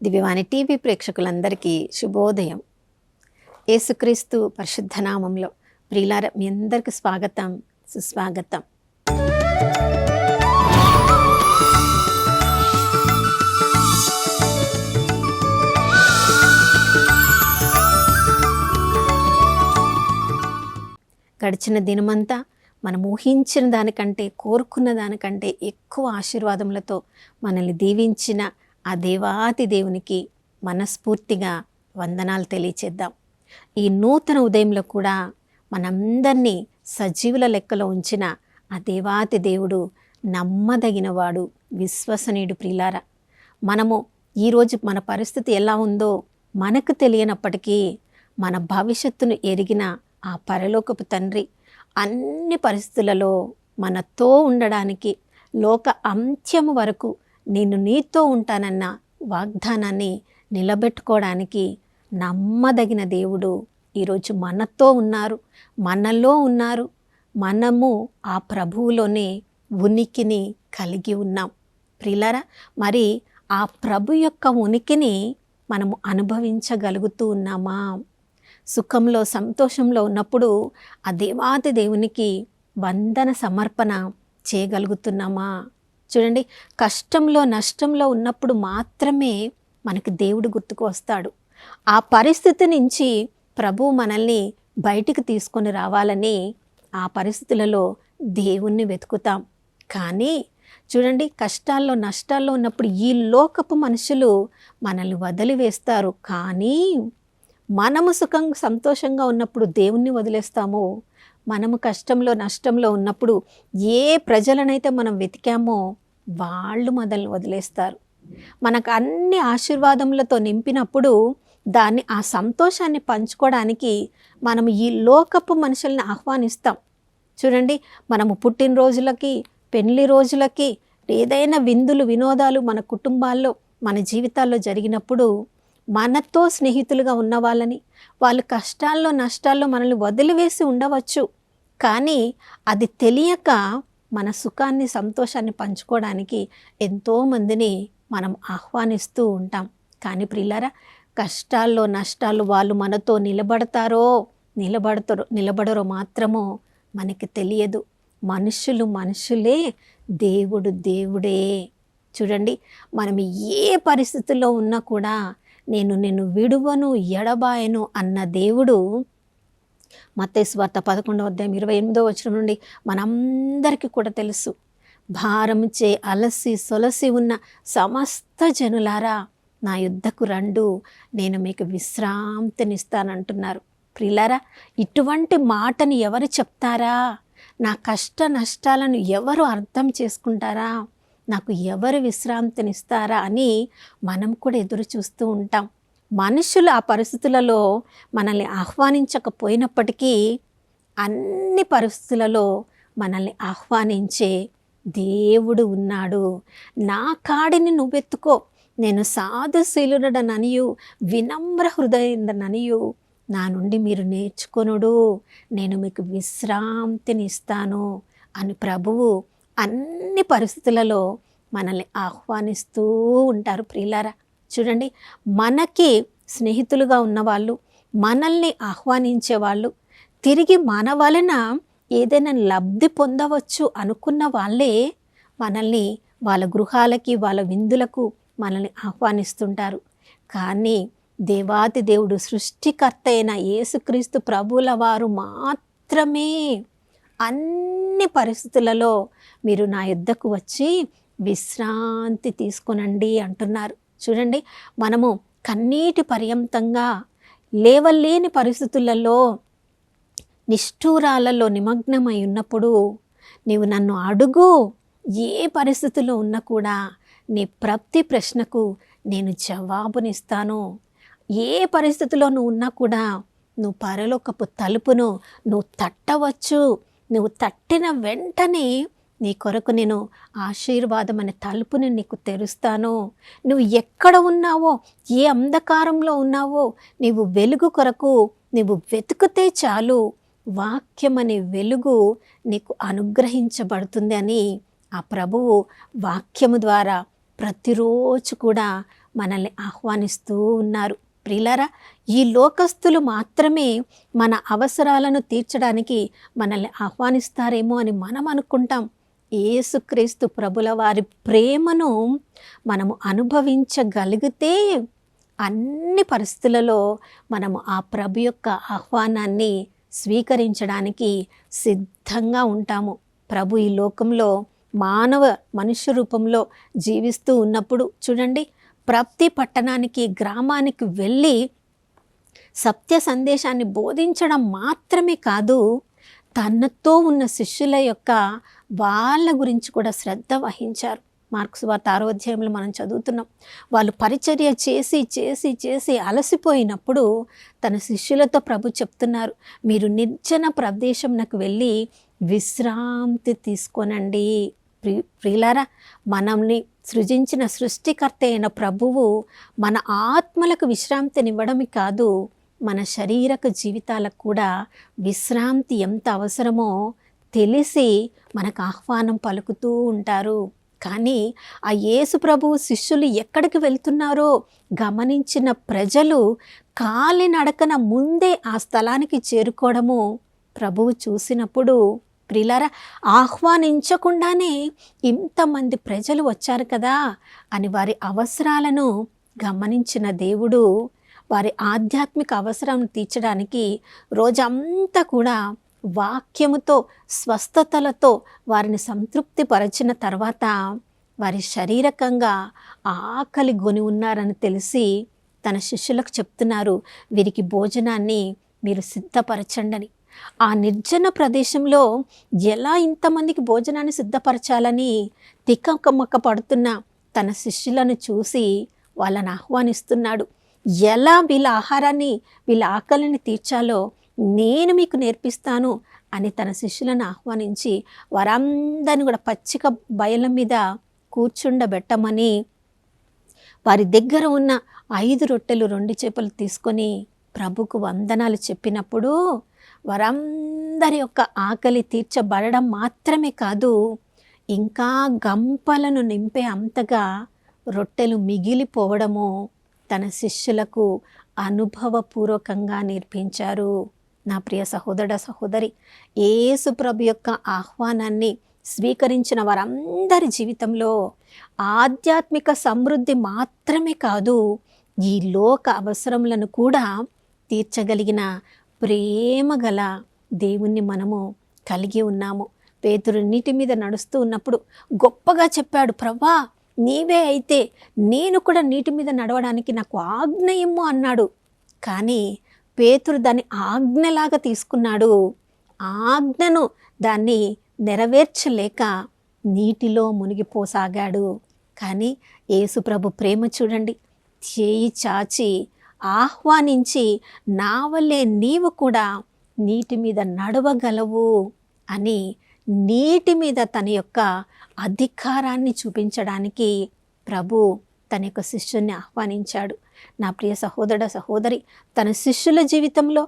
దివ్యవాణి TV ప్రేక్షకులందరికీ శుభోదయం. యేసుక్రీస్తు పరిశుద్ధ నామంలో ప్రియులారా, మీ అందరికీ స్వాగతం, సుస్వాగతం. గడిచిన దినమంతా మనం ఊహించిన దానికంటే, కోరుకున్న దానికంటే ఎక్కువ ఆశీర్వాదములతో మనల్ని దీవించిన ఆ దేవాతి దేవునికి మనస్ఫూర్తిగా వందనాలు తెలియచేద్దాం. ఈ నూతన ఉదయంలో కూడా మనందరినీ సజీవుల లెక్కలో ఉంచిన ఆ దేవాతి దేవుడు నమ్మదగినవాడు, విశ్వసనీయుడు. ప్రియులారా, మనము ఈరోజు మన పరిస్థితి ఎలా ఉందో మనకు తెలియనప్పటికీ మన భవిష్యత్తును ఎరిగిన ఆ పరలోకపు తండ్రి అన్ని పరిస్థితులలో మనతో ఉండడానికి, లోక అంత్యము వరకు నేను నీతో ఉంటానన్న వాగ్దానాన్ని నిలబెట్టుకోవడానికి నమ్మదగిన దేవుడు ఈరోజు మనతో ఉన్నారు, మనలో ఉన్నారు. మనము ఆ ప్రభువులోనే ఉనికిని కలిగి ఉన్నాం. ప్రియులారా, మరి ఆ ప్రభు యొక్క ఉనికిని మనము అనుభవించగలుగుతూ ఉన్నామా? సుఖంలో, సంతోషంలో ఉన్నప్పుడు ఆ దేవాతి దేవునికి వందన సమర్పణ చేయగలుగుతున్నామా? చూడండి, కష్టంలో, నష్టంలో ఉన్నప్పుడు మాత్రమే మనకి దేవుడు గుర్తుకు వస్తాడు. ఆ పరిస్థితి నుంచి ప్రభువు మనల్ని బయటికి తీసుకొని రావాలని ఆ పరిస్థితులలో దేవుణ్ణి వెతుకుతాం. కానీ చూడండి, కష్టాల్లో, నష్టాల్లో ఉన్నప్పుడు ఈ లోకపు మనుషులు మనల్ని వదిలివేస్తారు. కానీ మనము సంతోషంగా ఉన్నప్పుడు దేవుణ్ణి వదిలేస్తామో, మనము కష్టంలో, నష్టంలో ఉన్నప్పుడు ఏ ప్రజలనైతే మనం వెతికామో వాళ్ళు మనల్ని వదిలేస్తారు. మనకు అన్ని ఆశీర్వాదములతో నింపినప్పుడు దాన్ని, ఆ సంతోషాన్ని పంచుకోవడానికి మనం ఈ లోకపు మనుషుల్ని ఆహ్వానిస్తాం. చూడండి, మనము పుట్టినరోజులకి, పెళ్లి రోజులకి, ఏదైనా విందులు, వినోదాలు మన కుటుంబాల్లో, మన జీవితాల్లో జరిగినప్పుడు మనతో స్నేహితులుగా ఉన్న వాళ్ళని, వాళ్ళు కష్టాల్లో, నష్టాల్లో మనల్ని వదిలివేసి ఉండవచ్చు. కానీ అది తెలియక మన సుఖాన్ని, సంతోషాన్ని పంచుకోవడానికి ఎంతోమందిని మనం ఆహ్వానిస్తూ ఉంటాం. కానీ ప్రియులారా, కష్టాల్లో, నష్టాల్లో వాళ్ళు మనతో నిలబడరో మాత్రమో మనకి తెలియదు. మనుషులు మనుషులే, దేవుడు దేవుడే. చూడండి, మనం ఏ పరిస్థితుల్లో ఉన్నా కూడా నేను విడువను, ఎడబాయను అన్న దేవుడు మత్తయి సువార్త 11:28 నుండి మనందరికీ కూడా తెలుసు. భారముచే అలసి సొలసి ఉన్న సమస్త జనులారా, నా యుద్ధకు రండు, నేను మీకు విశ్రాంతినిస్తానంటున్నారు. ప్రియులారా, ఇటువంటి మాటని ఎవరు చెప్తారా? నా కష్ట నష్టాలను ఎవరు అర్థం చేసుకుంటారా? నాకు ఎవరు విశ్రాంతినిస్తారా అని మనం కూడా ఎదురు చూస్తూ ఉంటాం. మనుషులు ఆ పరిస్థితులలో మనల్ని ఆహ్వానించకపోయినప్పటికీ అన్ని పరిస్థితులలో మనల్ని ఆహ్వానించే దేవుడు ఉన్నాడు. నా కాడిని నువ్వెత్తుకో, నేను సాధుశీలుడననియు వినమ్ర హృదయుడననియు నా నుండి మీరు నేర్చుకొనుడు, నేను మీకు విశ్రాంతిని ఇస్తాను అని ప్రభువు అన్ని పరిస్థితులలో మనల్ని ఆహ్వానిస్తూ ఉంటారు. ప్రియులారా, చూడండి, మనకి స్నేహితులుగా ఉన్నవాళ్ళు, మనల్ని ఆహ్వానించేవాళ్ళు, తిరిగి మన వలన ఏదైనా లబ్ధి పొందవచ్చు అనుకున్న వాళ్ళే మనల్ని వాళ్ళ గృహాలకి, వాళ్ళ విందులకు మనల్ని ఆహ్వానిస్తుంటారు. కానీ దేవాతి దేవుడు, సృష్టికర్త అయిన యేసుక్రీస్తు ప్రభువుల వారు మాత్రమే అన్ని పరిస్థితులలో మీరు నా యుద్ధకు వచ్చి విశ్రాంతి తీసుకొనండి అంటున్నారు. చూడండి, మనము కన్నీటి పర్యంతంగా లేవలేని పరిస్థితులలో, నిష్ఠూరాలలో నిమగ్నమై ఉన్నప్పుడు నీవు నన్ను అడుగు, ఏ పరిస్థితుల్లో ఉన్నా కూడా నీ ప్రతి ప్రశ్నకు నేను జవాబునిస్తాను. ఏ పరిస్థితిలో నువ్వు ఉన్నా కూడా నువ్వు పరలోకపు తలుపును నువ్వు తట్టవచ్చు. నువ్వు తట్టిన వెంటనే నీ కొరకు నేను ఆశీర్వాదం అనే తలుపుని నీకు తెరుస్తాను. నువ్వు ఎక్కడ ఉన్నావో, ఏ అంధకారంలో ఉన్నావో, నీవు వెలుగు కొరకు నీవు వెతుకుతే చాలు, వాక్యం అనే వెలుగు నీకు అనుగ్రహించబడుతుంది అని ఆ ప్రభువు వాక్యము ద్వారా ప్రతిరోజు కూడా మనల్ని ఆహ్వానిస్తూ ఉన్నారు. ప్రియులారా, ఈ లోకస్తులు మాత్రమే మన అవసరాలను తీర్చడానికి మనల్ని ఆహ్వానిస్తారేమో అని మనం అనుకుంటాం. యేసుక్రీస్తు ప్రభుల వారి ప్రేమను మనము అనుభవించగలిగితే అన్ని పరిస్థితులలో మనము ఆ ప్రభు యొక్క ఆహ్వానాన్ని స్వీకరించడానికి సిద్ధంగా ఉంటాము. ప్రభు ఈ లోకంలో మనుష్య రూపంలో జీవిస్తూ ఉన్నప్పుడు చూడండి, ప్రతి పట్టణానికి గ్రామానికి వెళ్ళి సత్య సందేశాన్ని బోధించడం మాత్రమే కాదు, తనతో ఉన్న శిష్యుల యొక్క వాళ్ళ గురించి కూడా శ్రద్ధ వహించారు. మార్కు సువార్త 6వ అధ్యాయంలో మనం చదువుతున్నాం. వాళ్ళు పరిచర్య చేసి చేసి చేసి అలసిపోయినప్పుడు తన శిష్యులతో ప్రభు చెప్తున్నారు, మీరు నిర్జన ప్రదేశంకు వెళ్ళి విశ్రాంతి తీసుకోనండి. ప్రియులారా, మనల్ని సృజించిన సృష్టికర్త అయిన ప్రభువు మన ఆత్మలకు విశ్రాంతినివ్వడమే కాదు, మన శారీరక జీవితాలకు కూడా విశ్రాంతి ఎంత అవసరమో తెలిసి మనకు ఆహ్వానం పలుకుతూ ఉంటారు. కానీ ఆ యేసు ప్రభువు శిష్యులు ఎక్కడికి వెళ్తున్నారో గమనించిన ప్రజలు కాలినడకన ముందే ఆ స్థలానికి చేరుకోవడము ప్రభువు చూసినప్పుడు, ప్రియులారా, ఆహ్వానించకుండానే ఇంతమంది ప్రజలు వచ్చారు కదా అని వారి అవసరాలను గమనించిన దేవుడు వారి ఆధ్యాత్మిక అవసరం తీర్చడానికి రోజంతా కూడా వాక్యముతో స్వస్థతలతో వారిని సంతృప్తిపరచిన తర్వాత వారి శారీరకంగా ఆకలి గొని ఉన్నారని తెలిసి తన శిష్యులకు చెప్తున్నారు, వీరికి భోజనాన్ని మీరు సిద్ధపరచండి. ఆ నిర్జన ప్రదేశంలో ఎలా ఇంతమందికి భోజనాన్ని సిద్ధపరచాలని తికమక పడుతున్న తన శిష్యులను చూసి వాళ్ళని ఆహ్వానిస్తున్నాడు. ఎలా వీళ్ళ ఆహారాన్ని, వీళ్ళ ఆకలిని తీర్చాలో నేను మీకు నేర్పిస్తాను అని తన శిష్యులను ఆహ్వానించి వారందరిని కూడా పచ్చిక బయల మీద కూర్చుండబెట్టమని వారి దగ్గర ఉన్న 5 రొట్టెలు 2 చేపలు తీసుకొని ప్రభుకు వందనాలు చెప్పినప్పుడు వారందరి యొక్క ఆకలి తీర్చబడడం మాత్రమే కాదు, ఇంకా గంపలను నింపే అంతగా రొట్టెలు మిగిలిపోవడము తన శిష్యులకు అనుభవపూర్వకంగా నేర్పించారు. నా ప్రియ సహోదర సహోదరి, యేసు ప్రభు యొక్క ఆహ్వానాన్ని స్వీకరించిన వారందరి జీవితంలో ఆధ్యాత్మిక సమృద్ధి మాత్రమే కాదు, ఈ లోక అవసరములను కూడా తీర్చగలిగిన ప్రేమ గల దేవుణ్ణి మనము కలిగి ఉన్నాము. పేతురు నీటి మీద నడుస్తూ ఉన్నప్పుడు గొప్పగా చెప్పాడు, ప్రభా నీవే అయితే నేను కూడా నీటి మీద నడవడానికి నాకు ఆజ్ఞ ఇమ్ము అన్నాడు. కానీ పేతురు దాన్ని ఆజ్ఞలాగా తీసుకున్నాడు. ఆజ్ఞను దాన్ని నెరవేర్చలేక నీటిలో మునిగిపోసాగాడు. కానీ యేసుప్రభు ప్రేమ చూడండి, చేయి చాచి ఆహ్వానించి నా వల్లే నీవు కూడా నీటి మీద నడవగలవు అని నీటి మీద తన యొక్క అధికారాన్ని చూపించడానికి ప్రభు తన యొక్క శిష్యుని ఆహ్వానించాడు. నా ప్రియ సహోదర సహోదరి, తన శిష్యుల జీవితంలో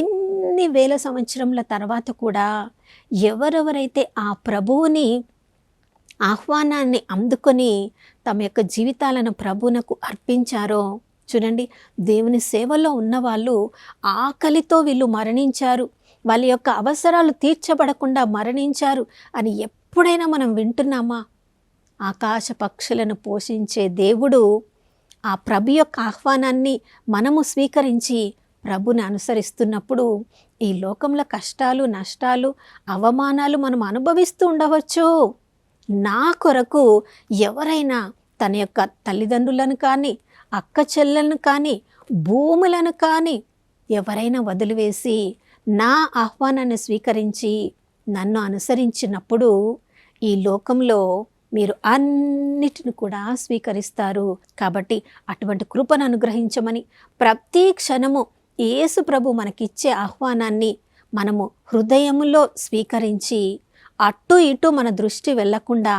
ఎన్ని వేల సంవత్సరముల తర్వాత కూడా ఎవరెవరైతే ఆ ప్రభువుని ఆహ్వానాన్ని అందుకొని తమ యొక్క జీవితాలను ప్రభువునకు అర్పించారో చూడండి, దేవుని సేవలో ఉన్నవాళ్ళు ఆకలితో వీళ్ళు మరణించారు, వాళ్ళ యొక్క అవసరాలు తీర్చబడకుండా మరణించారు అని ఎప్పుడైనా మనం వింటున్నామా? ఆకాశ పక్షులను పోషించే దేవుడు ఆ ప్రభు యొక్క ఆహ్వానాన్ని మనము స్వీకరించి ప్రభుని అనుసరిస్తున్నప్పుడు ఈ లోకంలో కష్టాలు, నష్టాలు, అవమానాలు మనం అనుభవిస్తూ ఉండవచ్చు. నా కొరకు ఎవరైనా తన యొక్క తల్లిదండ్రులను కానీ, అక్క చెల్లెలను కానీ, భూములను కానీ ఎవరైనా వదిలివేసి నా ఆహ్వానాన్ని స్వీకరించి నన్ను అనుసరించినప్పుడు ఈ లోకంలో మీరు అన్నిటిని కూడా స్వీకరిస్తారు. కాబట్టి అటువంటి కృపను అనుగ్రహించమని ప్రతి క్షణము యేసు ప్రభు మనకిచ్చే ఆహ్వానాన్ని మనము హృదయములో స్వీకరించి అటు ఇటు మన దృష్టి వెళ్లకుండా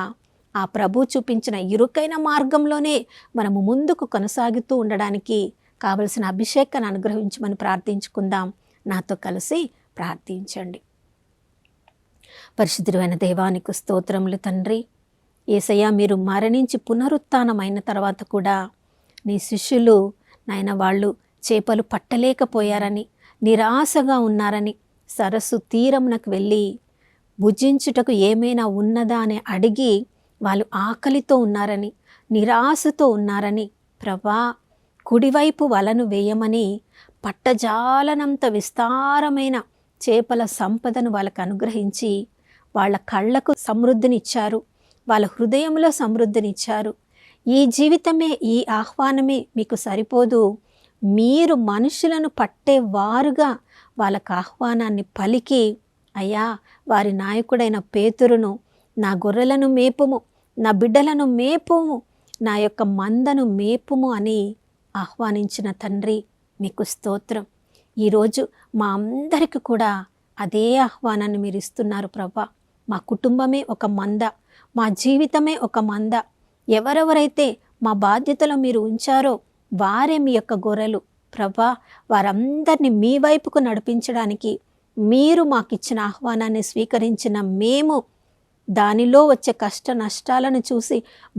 ఆ ప్రభు చూపించిన ఇరుకైన మార్గంలోనే మనము ముందుకు కొనసాగుతూ ఉండడానికి కావలసిన అభిషేకాన్ని అనుగ్రహించమని ప్రార్థించుకుందాం. నాతో కలిసి ప్రార్థించండి. పరిశుద్ధుడైన దేవానికి స్తోత్రములు తండ్రి. యేసయ్య, మీరు మరణించి పునరుత్థానమైన తర్వాత కూడా నీ శిష్యులు నాయన వాళ్ళు చేపలు పట్టలేకపోయారని, నిరాశగా ఉన్నారని సరస్సు తీరమునకు వెళ్ళి భుజించుటకు ఏమైనా ఉన్నదా అని అడిగి వాళ్ళు ఆకలితో ఉన్నారని, నిరాశతో ఉన్నారని, ప్రభా కుడివైపు వలను వేయమని పట్టజాలనంత విస్తారమైన చేపల సంపదను వాళ్ళకు అనుగ్రహించి వాళ్ళ కళ్ళకు సమృద్ధినిచ్చారు, వాళ్ళ హృదయంలో సమృద్ధినిచ్చారు. ఈ జీవితమే, ఈ ఆహ్వానమే మీకు సరిపోదు, మీరు మనుషులను పట్టేవారుగా వాళ్ళకు ఆహ్వానాన్ని పలికి, అయ్యా వారి నాయకుడైన పేతురును, నా గొర్రెలను మేపుము, నా బిడ్డలను మేపుము, నా యొక్క మందను మేపుము అని ఆహ్వానించిన తండ్రి మీకు స్తోత్రం. ఈరోజు మా అందరికీ కూడా అదే ఆహ్వానాన్ని మీరు ఇస్తున్నారు ప్రభా. మా కుటుంబమే ఒక మంద, మా జీవితమే ఒక మంద. ఎవరెవరైతే మా బాధ్యతలో మీరు ఉంచారో వారే మీ యొక్క గొర్రెలు ప్రభా. వారందరినీ మీ వైపుకు నడిపించడానికి మీరు మాకిచ్చిన ఆహ్వానాన్ని స్వీకరించిన మేము దానిలో వచ్చే కష్ట నష్టాలను చూసి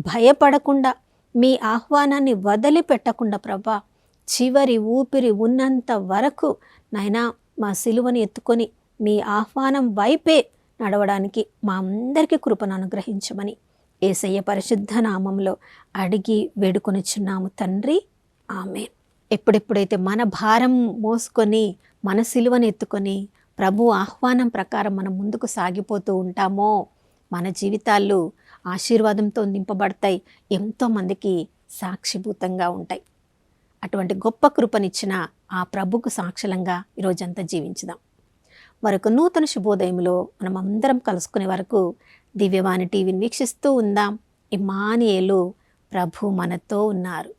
భయపడకుండా, మీ ఆహ్వానాన్ని వదిలిపెట్టకుండా ప్రభా, చివరి ఊపిరి ఉన్నంత వరకు నాయనా మా సిలువని ఎత్తుకొని మీ ఆహ్వానం వైపే నడవడానికి మా అందరికీ కృపను అనుగ్రహించమని యేసయ్య పరిశుద్ధ నామంలో అడిగి వేడుకొనిచున్నాము తండ్రి, ఆమేన్. ఎప్పుడెప్పుడైతే మన భారం మోసుకొని మన సిలువను ఎత్తుకొని ప్రభు ఆహ్వానం ప్రకారం మనం ముందుకు సాగిపోతూ ఉంటామో మన జీవితాలు ఆశీర్వాదంతో నింపబడతాయి, ఎంతోమందికి సాక్షిభూతంగా ఉంటాయి. అటువంటి గొప్ప కృపనిచ్చిన ఆ ప్రభుకు సాక్షులంగా ఈరోజంతా జీవించుదాం. మరొక నూతన శుభోదయంలో మనం అందరం కలుసుకునే వరకు దివ్యవాణి టీవీని వీక్షిస్తూ ఉందాం. ఇమ్మానుయేలు, ప్రభు మనతో ఉన్నారు.